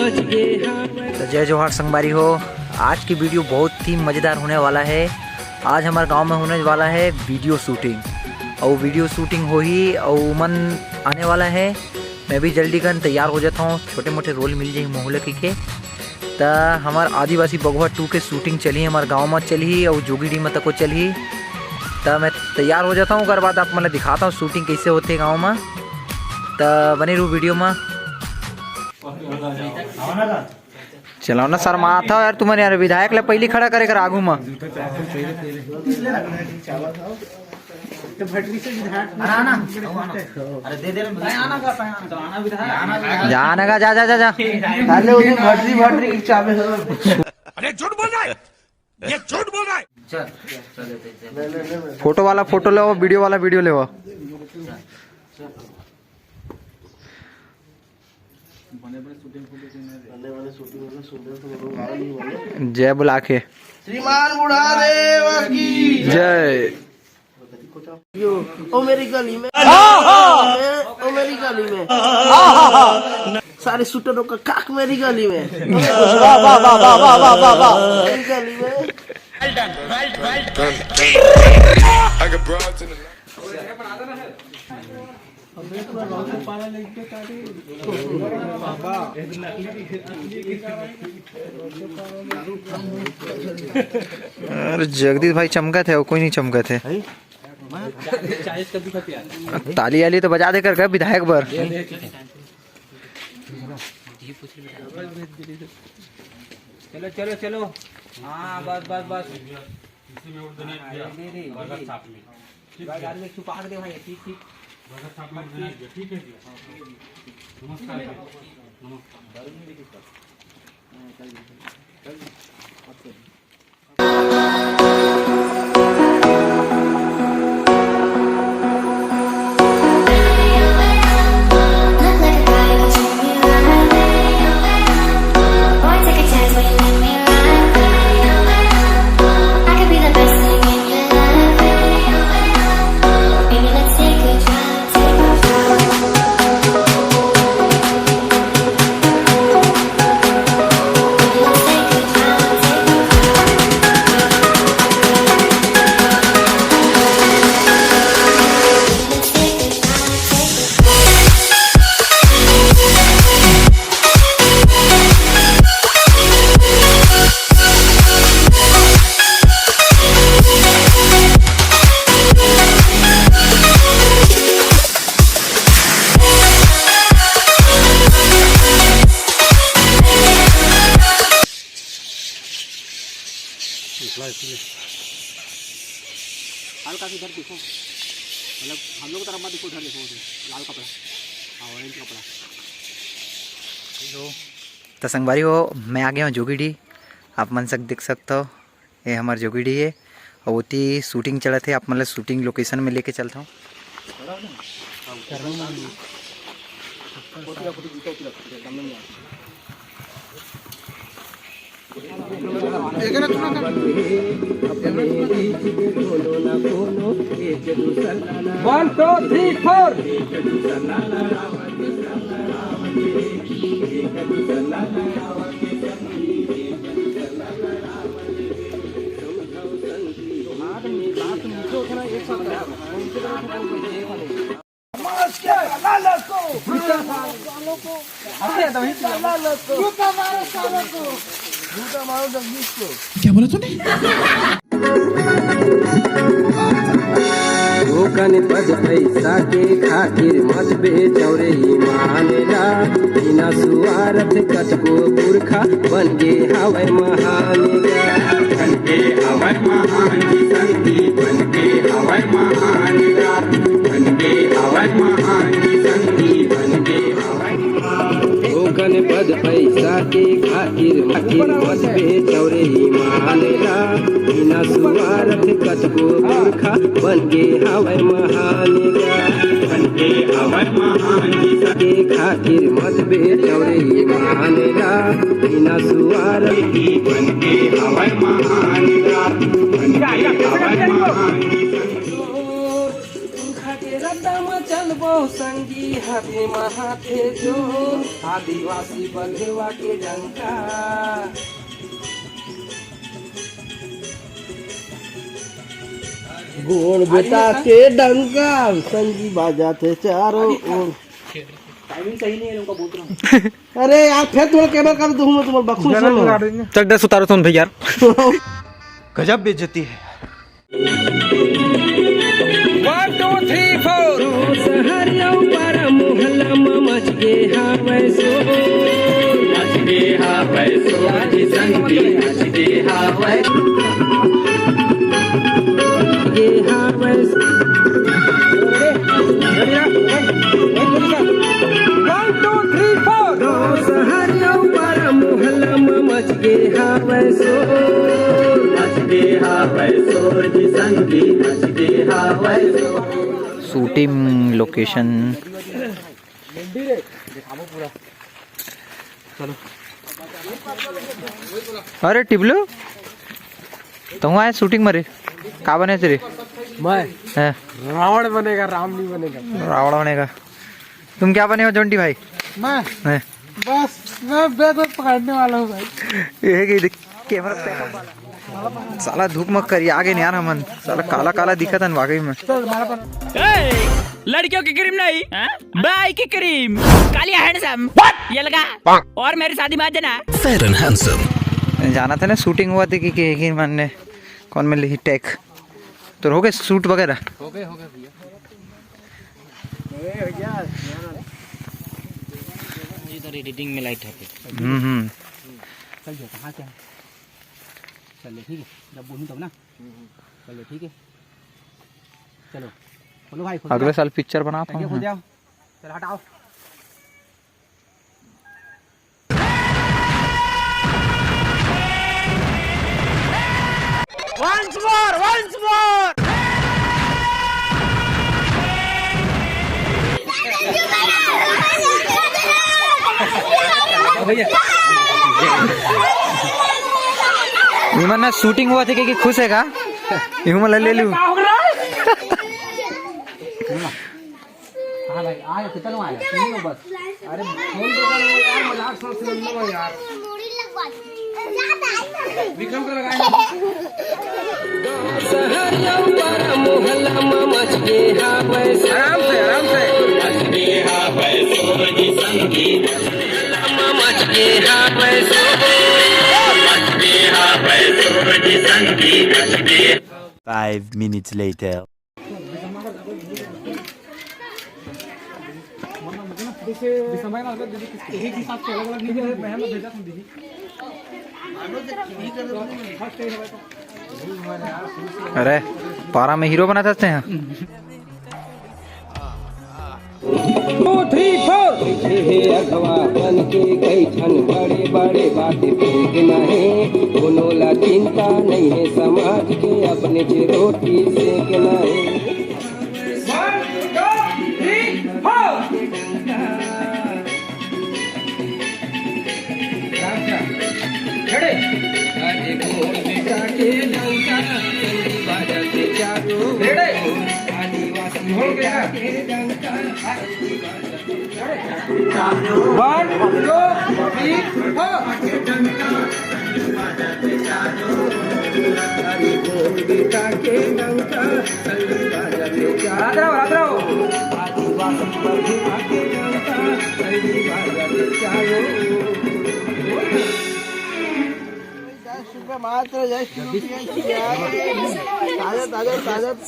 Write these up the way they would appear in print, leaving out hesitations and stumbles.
तो जय जोहार संगबारी हो। आज की वीडियो बहुत ही मज़ेदार होने वाला है। आज हमारे गांव में होने वाला है वीडियो शूटिंग, और वीडियो शूटिंग हो ही और मन आने वाला है। मैं भी जल्दी कर तैयार हो जाता हूँ, छोटे मोटे रोल मिल जाए मोहल्ले के। तो हमारे आदिवासी बगुआ 2 के शूटिंग चली हमारे गाँव में चली और जोगीडी में तक को चली। तो मैं तैयार हो जाता हूँ, उसके बाद आप मतलब दिखाता हूँ शूटिंग कैसे होते गाँव में। तो बने रहूँ वीडियो में। चलो ना सर माँ था यार, तुम्हारे यार विधायक ले पहले खड़ा करे कर आगू में। जाना का जा जा जा जा। अरे झूठ बोल रहा है, ये झूठ बोल रहा है। फोटो वाला फोटो ले, वीडियो वाला वीडियो ले। जय बुला के श्रीमान बुढ़ादेव की जय। ओ मेरी गली में, ओ मेरी गली में सारे शूटरों का काक मेरी गली में, मेरी गली में। अरे जगदीश भाई चमका थे, कोई नहीं चमका थे। ताली वाली तो बजा देकर गए विधायक पर। चलो चलो चलो, हाँ बस बस बस। छुपा दे भाई, ठीक ठीक ठीक है। नमस्कार हल्का इधर देखो, मतलब हम लोग तरफ मत देखो, उधर देखो, लाल कपड़ा, ऑरेंज कपड़ा। तो संगवारी हो, मैं आ गया हूँ जोगीडी। आप मन सक देख सकते हो, ये हमारे जोगीडी है। और वो ती शूटिंग चला थे, आप मतलब शूटिंग लोकेशन में लेके चलता हूँ। One, 2, 3, 4। क्या बोला तूने? धोखन पद पैसा के खातिर मत बेचौरे मानेला, बिना सुआरत कतको पुरखा बन गे हवै महानेगा। बन के हवै महानी संगी, बन के हवै महानेगा, बन के हवै महानी संगी, बन के हवै। धोखन पद पैसा के खातिर मत बेचौरे मानेला, बिना सुआरत कतको पुरखा बन गे हवै महानेगा। बन के हवै महानी के खातिर मत बेचौरे मानेला, बिना सुआरत बन के हवै महानेगा, बन के हवै महानी संगी। हरदम चलबो संगी हाथे महाथे जो आदिवासी बंधुआ के डंका गोड़ बेटा के डंका संगी बाजाते चारों ओर। टाइमिंग सही नहीं है उनका बोल रहा हूँ। अरे यार फिर थोड़ा कैमरा कर दूँ मैं तुम्हारे बख्शू सुनो। चक दे उतारो तुम भाई यार। गजब बेइज्जती है। 1 2 3 4 सहरिया पर मोहल्ला में मच गे हावै सो मच गे हावै सो जी संगी मच गे हावै गे हावै सो 1 2 3 4 सहरिया पर मोहल्ला में मच गे हावै सो मच गे हावै सो जी संगी मच गे हावै सो। शूटिंग लोकेशन अरे टिबलो तुम आए शूटिंग मरे का बने तेरे मैं है रावण बनेगा, राम नहीं बनेगा। रावण बनेगा। तुम क्या बने हो जोंटी भाई? मैं है बस मैं बैग पकड़ने वाला हूँ भाई। ये कैमरा साला धूप मत करिए आगे नहीं यार हमन साला काला काला दिखत है वाकई में। लड़कियों की क्रीम नहीं बाई की क्रीम कालिया हैंडसम ये लगा और मेरी शादी में आ जाना। फेयर एंड हैंडसम जाना था ना शूटिंग हुआ थी कि मन ने कौन में ली टेक तो हो गए शूट वगैरह हो गए भैया। इधर एडिटिंग में लाइट है। चल जाओ कहाँ क्या चलो ठीक है जब बोलूँ तब ना चलो ठीक है चलो बोलो भाई खुद अगले साल पिक्चर बना जाओ खुद जाओ चलो हटाओ Once more. विमान ना शूटिंग हुआ थे कि खुश है का विमान ले लूं। हाँ भाई आया कितना लोग आया सुनिए बस अरे फोन तो कर यार मजाक समझ लो यार विक्रम को लगाए सहरिया पर मोहल्ला में मच गे हावै सो आराम से मच गे हावै सो जी संगी मच गे हावै सो मच गे हावै सो जी संगी मच गे। 5 minutes later एक ही साथ अलग अलग नहीं मैं भेजा तुम दीदी अरे पारा में हीरो बना सकते हैं। 2 3 4 हे अगवा बन के कई छन बड़े बड़े बातें फेंकना है दोनों ला चिंता नहीं है समाज के अपने से रोटी सेकना है। मात्र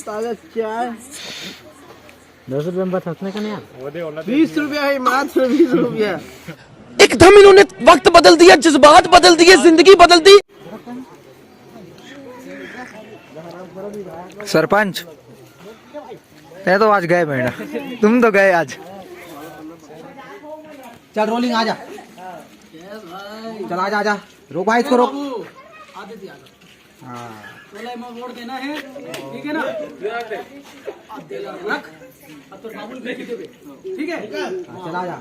ताजा चाय 10 रुपये में बचने का नहीं यार 20 रुपया है मात्र 20 रुपया। एकदम इन्होंने वक्त बदल दिया, जज्बात बदल दिए, जिंदगी बदल दी। सरपंच ये तो आज गए बेटा तुम तो गए आज। चल रोलिंग आजा चल आजा रोक भाई इसको रोक हाँ वोट देना है ठीक है ना रख अब तो साबुन फेंक दे ठीक है चला जा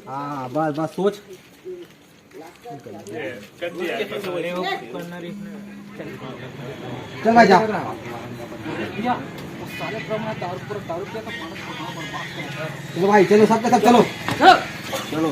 हाँ बस सोच चल भाई जा सारे प्रमाण दारू पिया तो मानस को गाँव बर्बाद कर। चलो भाई चलो सब के सब चलो चलो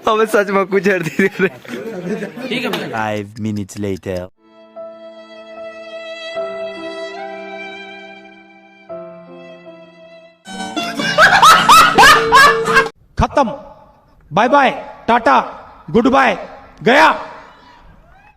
हमें सच में कुछ हर दी 5 minutes later. खत्म, bye bye, tata, goodbye, गया।